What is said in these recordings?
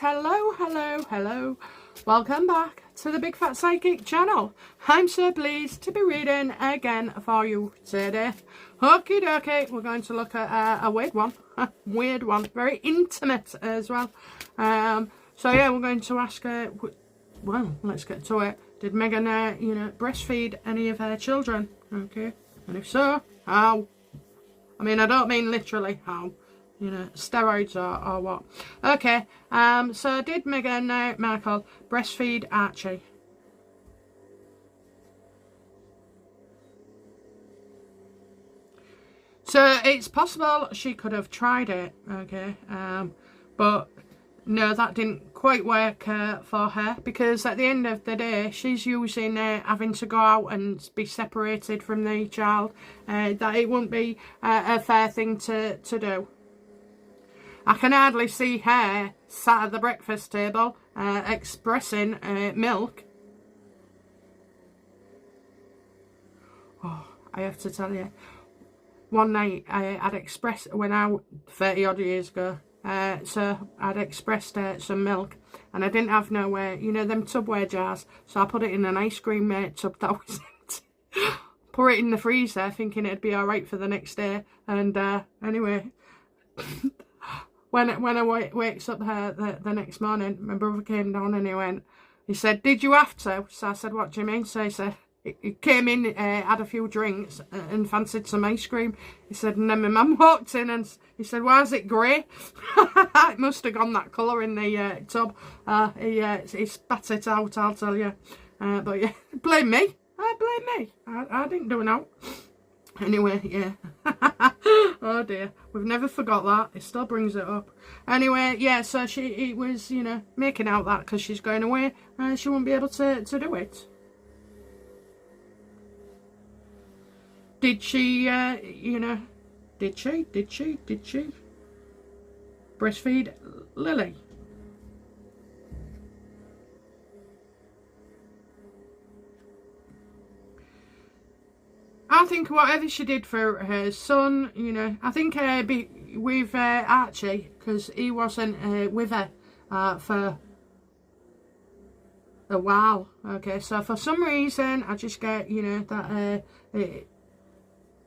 guys, hello. Welcome back to the Big Fat Psychic channel. I'm so pleased to be reading again for you today. Okie dokie, we're going to look at a weird one, very intimate as well. So yeah, we're going to ask her, well, let's get to it. Did Megan, breastfeed any of her children? Okay, and if so, how? I mean, I don't mean literally how. Steroids or what. Okay, so did Meghan Markle breastfeed Archie? So it's possible she could have tried it, okay, but no, that didn't quite work for her, because at the end of the day, she's using having to go out and be separated from the child, that it wouldn't be a fair thing to do. I can hardly see her sat at the breakfast table expressing milk. Oh, I have to tell you, one night I'd expressed, 30 odd years ago, so I'd expressed some milk, and I didn't have no them Tupperware jars, so I put it in an ice cream tub that was empty. Pour it in the freezer thinking it'd be alright for the next day, and anyway, when I wakes up the next morning, my brother came down and he said, did you have to? So I said, what do you mean? So he said, he came in, had a few drinks and fancied some ice cream. He said, and then my mum walked in and he said, why is it grey? It must have gone that colour in the tub. He spat it out, I'll tell you. But yeah, blame me. I didn't do it out. Anyway, yeah. Oh dear, we've never forgot that. It still brings it up. Anyway, yeah, so it was, making out that because she's going away, she won't be able to do it. Did she, did she breastfeed Lily? I think whatever she did for her son, I think with Archie, because he wasn't with her for a while. Okay, so for some reason, I just get, that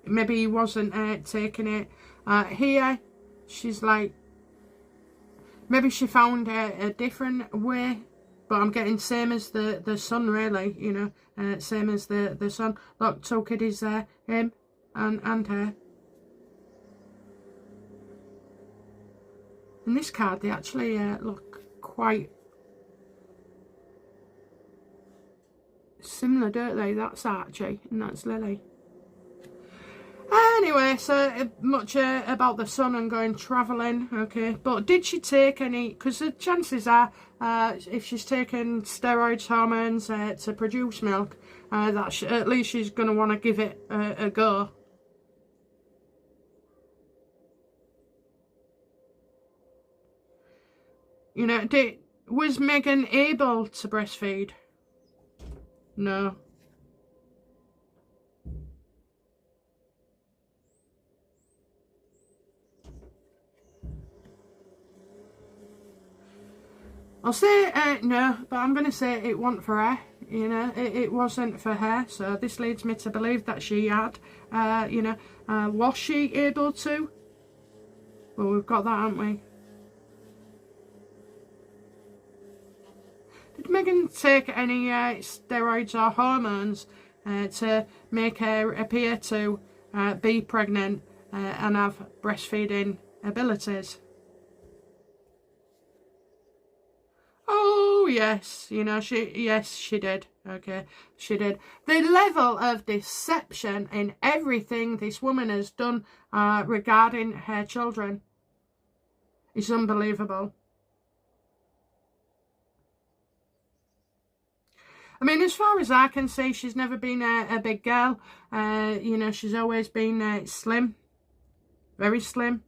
maybe he wasn't taking it. Here, she's like, maybe she found a different way. But I'm getting same as the son, really, same as the son. Look, two kiddies there, him and her. In this card, they actually look quite similar, don't they? That's Archie and that's Lily. Anyway, so much about the son and going travelling, okay. But did she take any, because the chances are, if she's taken steroids, hormones to produce milk, that at least she's going to want to give it a go. Was Megan able to breastfeed? No. I'll say no, but I'm going to say it wasn't for her, it wasn't for her, so this leads me to believe that she had, was she able to? Well, we've got that, haven't we? Did Megan take any steroids or hormones to make her appear to be pregnant and have breastfeeding abilities? Oh yes, she did. Okay, she did. The level of deception in everything this woman has done regarding her children is unbelievable. I mean, as far as I can see, she's never been a big girl. She's always been slim, very slim.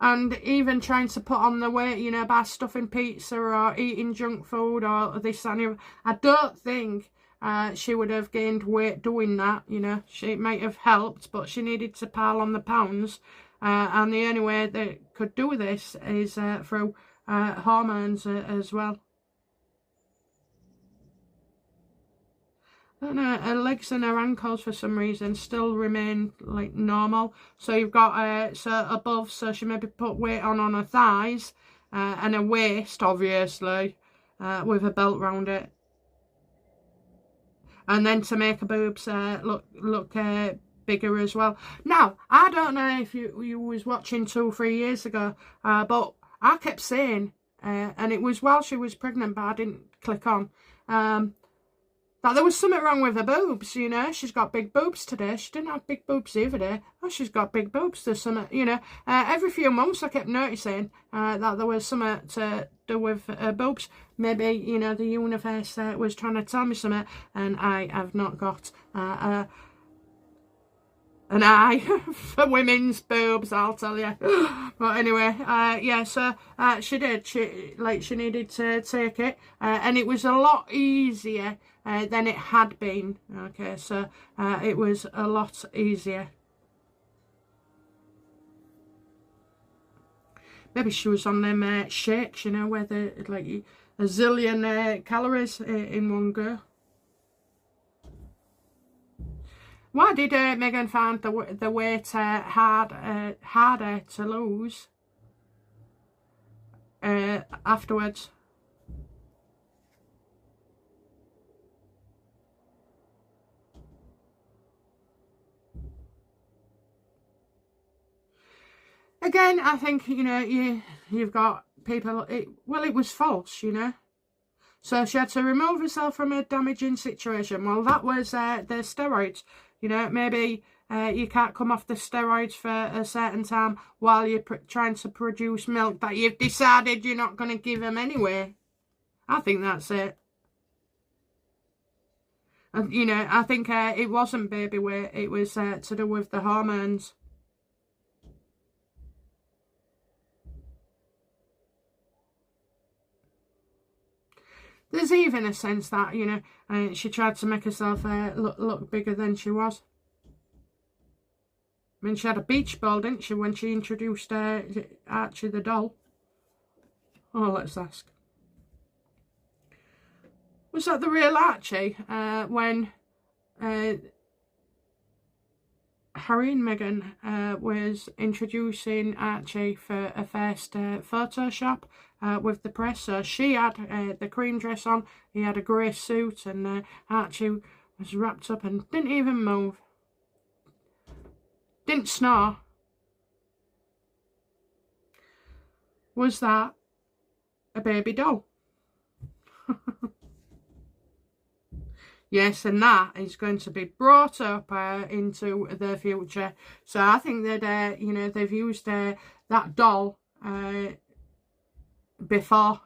And even trying to put on the weight, by stuffing pizza or eating junk food or this and that. I don't think she would have gained weight doing that, She might have helped, but she needed to pile on the pounds. and the only way they could do this is through hormones as well. I don't know, her legs and her ankles for some reason still remain like normal. So you've got so above, so she maybe put weight on her thighs and her waist, obviously, with a belt round it. And then to make her boobs look bigger as well. Now, I don't know if you was watching 2 or 3 years ago, but I kept saying, and it was while she was pregnant, but I didn't click on, that there was something wrong with her boobs, you know. She's got big boobs today. She didn't have big boobs the other day. Oh, she's got big boobs. There's something, you know. Every few months I kept noticing that there was something to do with her boobs. Maybe, you know, the universe was trying to tell me something, and I have not got an eye for women's boobs, I'll tell you. But anyway, yeah, so she did. She needed to take it, and it was a lot easier than it had been. Okay, so it was a lot easier. Maybe she was on them shakes, you know, where they like a zillion calories in one go. Why did Meghan find the weight harder to lose afterwards? Again, I think, you know, you've got people, it was false, you know. So she had to remove herself from a damaging situation. Well, that was the steroids. You know, maybe you can't come off the steroids for a certain time while you're trying to produce milk that you've decided you're not going to give them anyway. I think that's it. And, you know, I think it wasn't baby weight. It was to do with the hormones. There's even a sense that, you know, she tried to make herself look bigger than she was. I mean, she had a beach ball, didn't she, when she introduced Archie the doll? Oh, let's ask. Was that the real Archie when Harry and Meghan was introducing Archie for a first Photoshop with the press? So she had the cream dress on, he had a grey suit, and Archie was wrapped up and didn't even move. Didn't snore. Was that a baby doll? Yes, and that is going to be brought up into the future. So I think that, you know, they've used that doll before.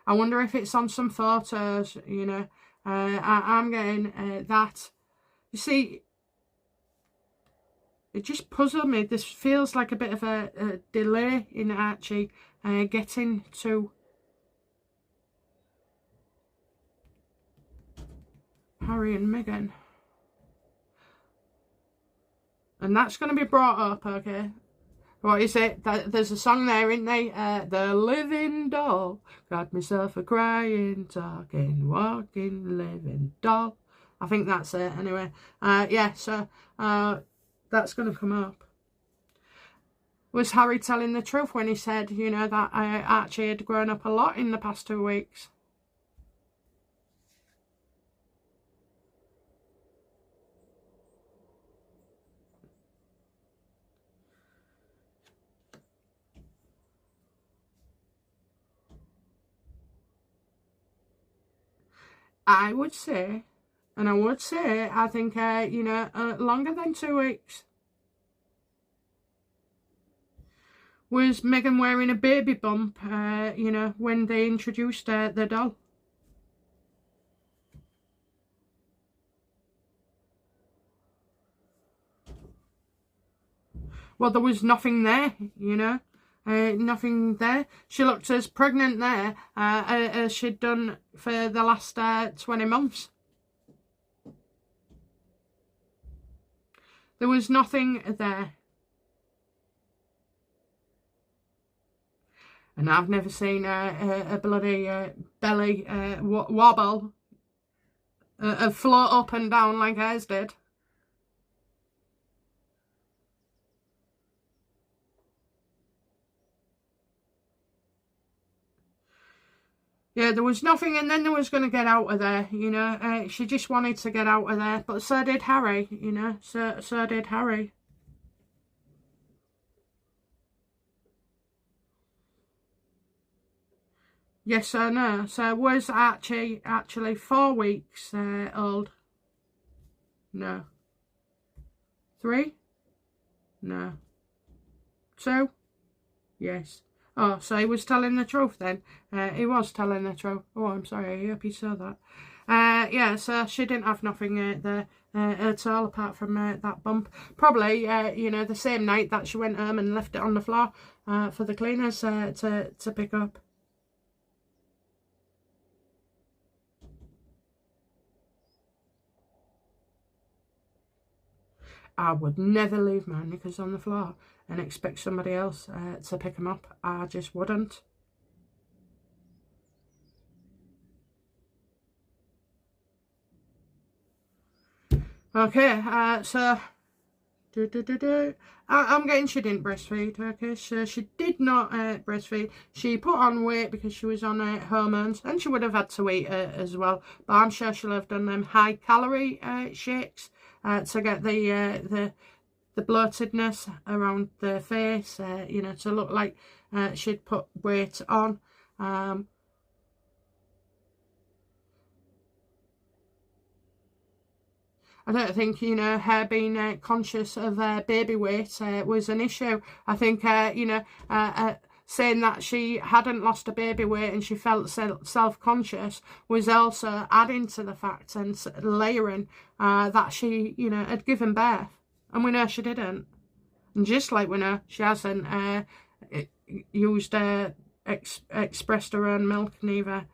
I wonder if it's on some photos, you know. I'm getting that. You see, it just puzzled me. This feels like a bit of a delay in Archie getting to Harry and Meghan. And that's going to be brought up, okay? What is it? There's a song there, isn't there? The living doll. Got myself a crying, talking, walking, living doll. I think that's it, anyway. Yeah, so that's going to come up. Was Harry telling the truth when he said, you know, that Archie had grown up a lot in the past 2 weeks? I would say, and I think, you know, longer than 2 weeks. Was Meghan wearing a baby bump, you know, when they introduced the doll? Well, there was nothing there, you know. Nothing there. She looked as pregnant there as she'd done for the last 20 months. There was nothing there. And I've never seen a bloody belly wobble, float up and down like hers did. Yeah, there was nothing, and then there was going to get out of there, you know. She just wanted to get out of there, but so did Harry, you know. So did Harry. Yes or no? So was Archie actually 4 weeks old? No. 3? No. 2? Yes. Oh, so he was telling the truth then. He was telling the truth. Oh, I'm sorry. I hope you saw that. Yeah, so she didn't have nothing there at all apart from that bump. Probably, you know, the same night that she went home and left it on the floor for the cleaners to pick up. I would never leave my knickers on the floor and expect somebody else to pick them up. I just wouldn't. Okay, so I'm getting she didn't breastfeed. Okay, so she did not breastfeed. She put on weight because she was on hormones, and she would have had to eat as well. But I'm sure she'll have done them high calorie shakes to get the bloatedness around the face, you know, to look like she'd put weight on. I don't think, you know, her being conscious of baby weight was an issue. I think, you know, saying that she hadn't lost a baby weight and she felt self-conscious was also adding to the fact and layering that she, you know, had given birth. And we know she didn't. And just like we know, she hasn't expressed her own milk neither.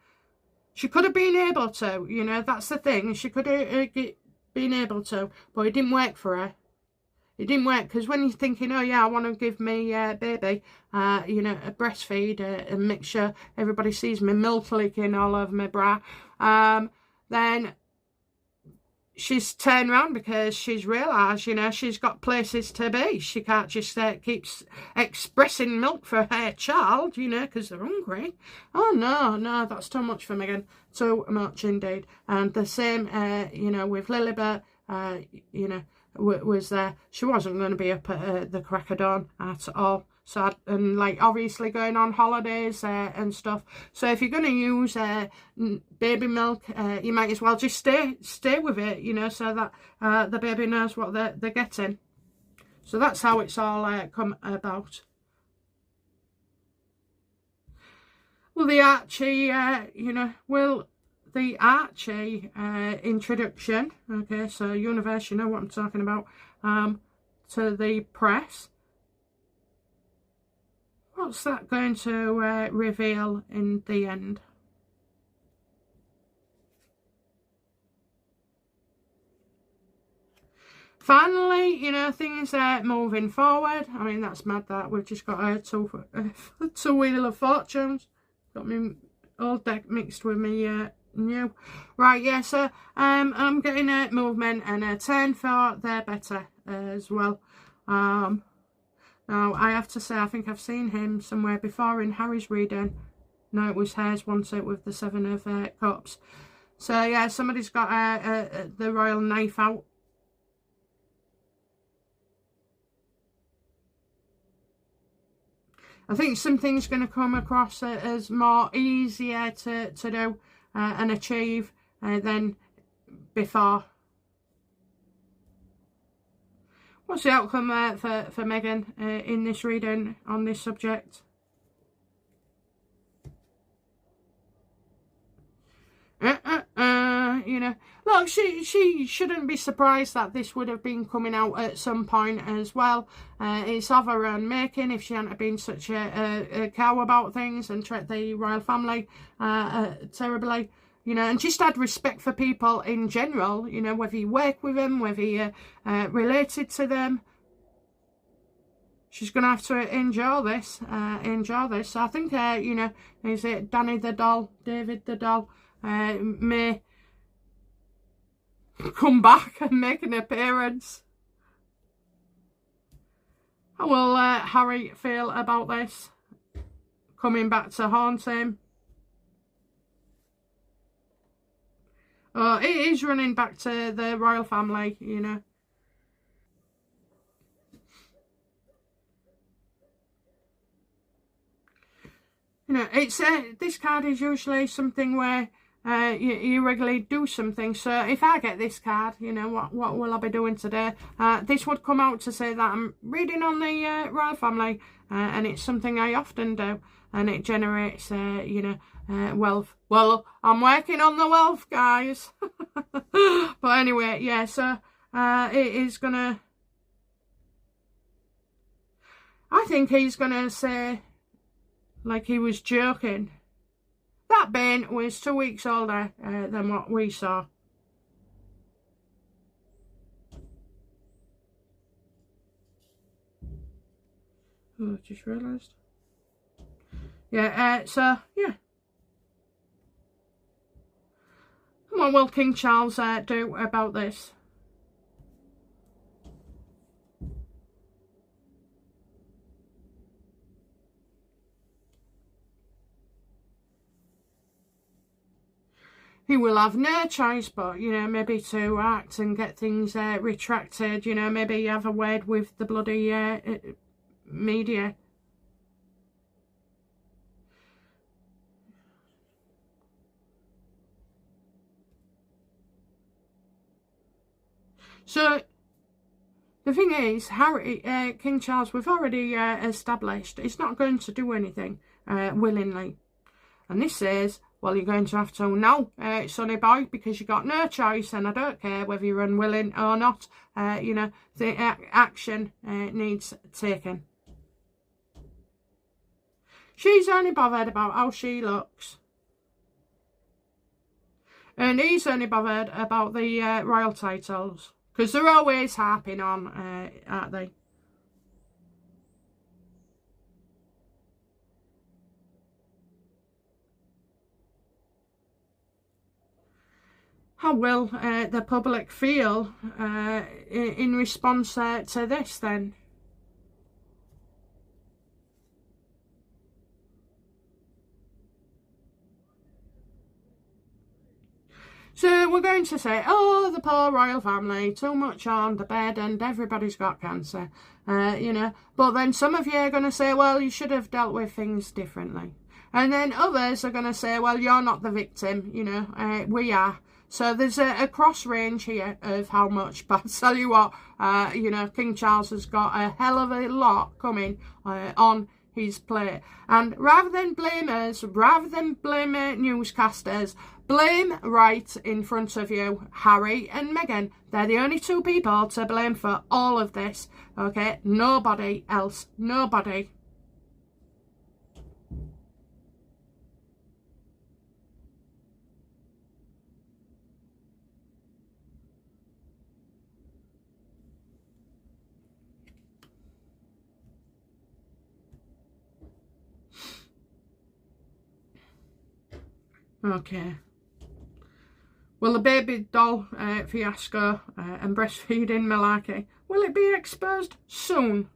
She could have been able to, you know, that's the thing. She could have been able to, but it didn't work for her. It didn't work because when you're thinking, oh yeah, I want to give me baby, you know, a breastfeed and make sure everybody sees me milk leaking all over my bra, then she's turned around because she's realised, you know, she's got places to be. She can't just keep expressing milk for her child, you know, because they're hungry. Oh, no, that's too much for Megan. Too much indeed. And the same, you know, with Lilibet, you know, was there. She wasn't going to be up at the crack of dawn at all. So, and like obviously going on holidays and stuff. So if you're going to use baby milk, you might as well just stay with it, you know, so that the baby knows what they're getting. So that's how it's all come about. Well, the Archie, you know, the Archie introduction, okay, so universe, you know what I'm talking about, to the press. What's that going to reveal in the end? Finally, you know, things are moving forward. I mean, that's mad that we've just got a two-wheel of fortunes. Got me all deck mixed with me new. Right, yeah, so I'm getting a movement and a turn for the better as well. Now, I have to say, I think I've seen him somewhere before in Harry's reading. No, it was hers, wasn't it, with the 7 of Cups. So, yeah, somebody's got the royal knife out. I think something's going to come across as more easier to do and achieve than before. What's the outcome for Megan in this reading on this subject? You know, look, she shouldn't be surprised that this would have been coming out at some point as well. It's of her own making if she hadn't been such a cow about things and treat the royal family terribly. you know, and just had respect for people in general, you know, whether you work with them, whether you're related to them. She's going to have to endure this, So I think, you know, is it Danny the doll, David the doll, may come back and make an appearance. How will Harry feel about this? Coming back to haunt him. Oh, it is running back to the royal family, you know. You know, it's this card is usually something where you regularly do something. So if I get this card, you know, what will I be doing today? This would come out to say that I'm reading on the royal family, and it's something I often do, and it generates, you know, wealth. Well, I'm working on the wealth, guys. But anyway, yeah, so it is gonna, I think he's gonna say, like he was joking, that Bane was 2 weeks older than what we saw. Oh, I just realised. Yeah, so, yeah. What will King Charles do about this? He will have no choice but, you know, maybe to act and get things retracted, you know, maybe have a word with the bloody media. So, the thing is, Harry, King Charles, we've already established, he's not going to do anything willingly. And this says, well, you're going to have to now, sonny boy, because you got no choice, and I don't care whether you're unwilling or not. You know, the action needs taken. She's only bothered about how she looks. And he's only bothered about the royal titles. Because they're always harping on, aren't they? How will the public feel in response to this then? So we're going to say, oh, the poor royal family, too much on the bed and everybody's got cancer, you know. But then some of you are going to say, well, you should have dealt with things differently. And then others are going to say, well, you're not the victim, you know, we are. So there's a cross range here of how much. But I'll tell you what, you know, King Charles has got a hell of a lot coming on his plate. And rather than blame us, rather than blame newscasters, blame right in front of you Harry and Meghan. They're the only two people to blame for all of this. Okay, nobody else. Nobody. Okay. Will the baby doll fiasco and breastfeeding malarkey, will it be exposed soon?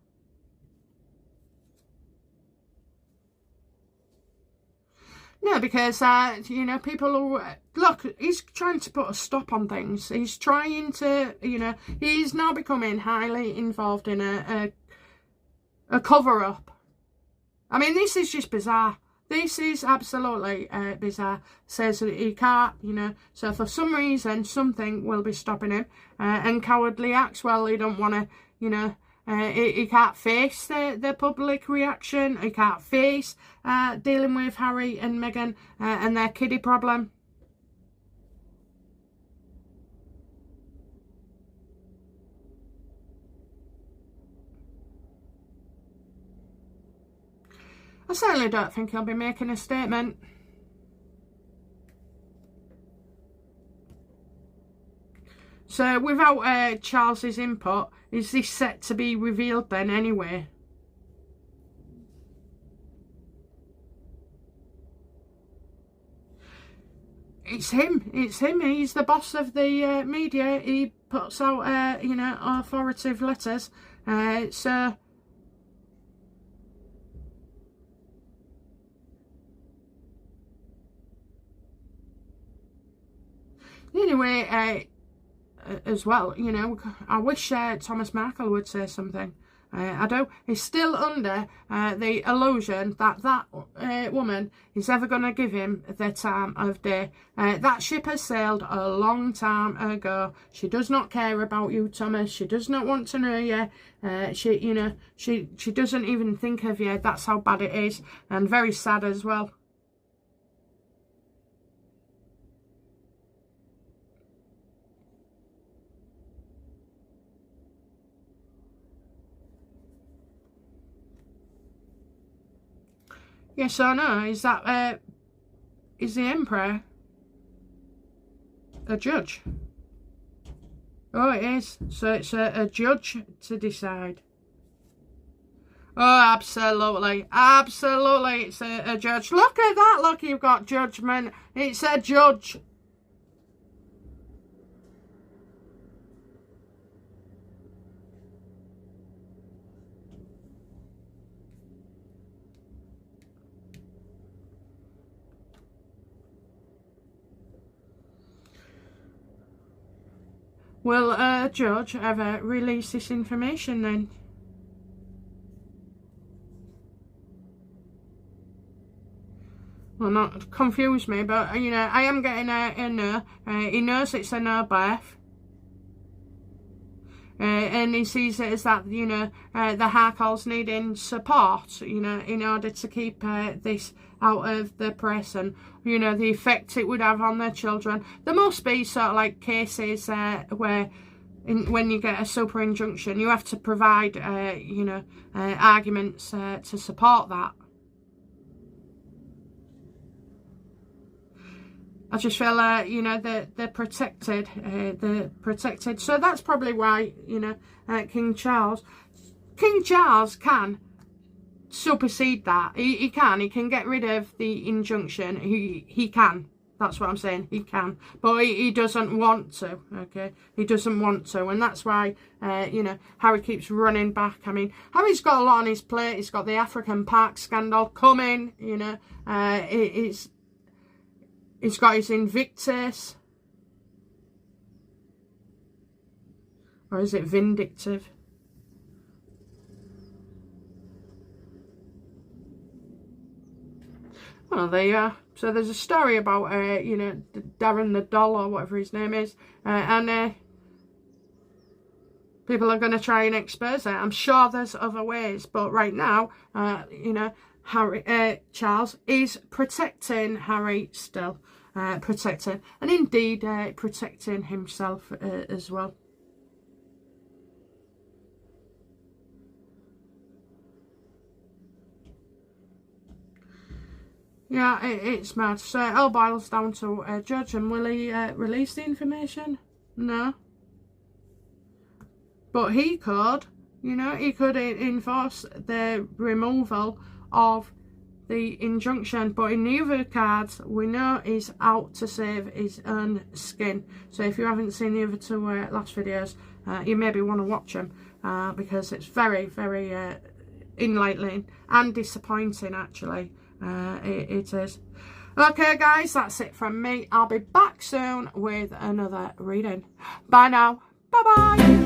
No, because, you know, people who, look, he's trying to put a stop on things. He's trying to, you know, he's now becoming highly involved in a cover-up. I mean, this is just bizarre. This is absolutely bizarre. Says that he can't, you know, so for some reason, something will be stopping him. And cowardly acts, well, he don't want to, you know, he can't face the public reaction. He can't face dealing with Harry and Meghan and their kiddie problem. I certainly don't think he'll be making a statement. So without Charles's input, is this set to be revealed then anyway? It's him. It's him. He's the boss of the media. He puts out, you know, authoritative letters. So anyway, as well, you know, I wish Thomas Markle would say something. I do. He's still under the illusion that that woman is ever going to give him the time of day. That ship has sailed a long time ago. She does not care about you, Thomas. She does not want to know you. You know, she doesn't even think of you. That's how bad it is, and very sad as well. Yes or no? Is that is the Emperor a judge? Oh, it is. So it's a judge to decide. Oh, absolutely. Absolutely, it's a judge. Look at that. Look, you've got judgment. It's a judge. Will a judge ever release this information then? Well, not confuse me, but, you know, I am getting a no. He knows it's a no birth. And he sees it as that, you know, the Harkolls needing support, you know, in order to keep this out of the press and, you know, the effect it would have on their children. There must be sort of like cases where when you get a super injunction, you have to provide, you know, arguments to support that. I just feel, you know, they're protected. So that's probably why, you know, King Charles can supersede that. He can get rid of the injunction. He can. That's what I'm saying. He can. But he doesn't want to, okay? He doesn't want to. And that's why, you know, Harry keeps running back. I mean, Harry's got a lot on his plate. He's got the African Park scandal coming, you know. He's got his Invictus. Or is it Vindictive? Well, there you are. So there's a story about, you know, Darren the Doll or whatever his name is. And people are going to try and expose it. I'm sure there's other ways. But right now, you know, Charles is protecting Harry still. Protecting. And indeed, protecting himself as well. Yeah, it's mad. So it all boils down to a judge, and will he release the information? No. But he could, you know, he could enforce the removal of the injunction. But in the other cards, we know he's out to save his own skin. So if you haven't seen the other two last videos, you maybe want to watch them because it's very, very enlightening and disappointing, actually. It is. Okay, guys, that's it from me. I'll be back soon with another reading. Bye now. Bye-bye.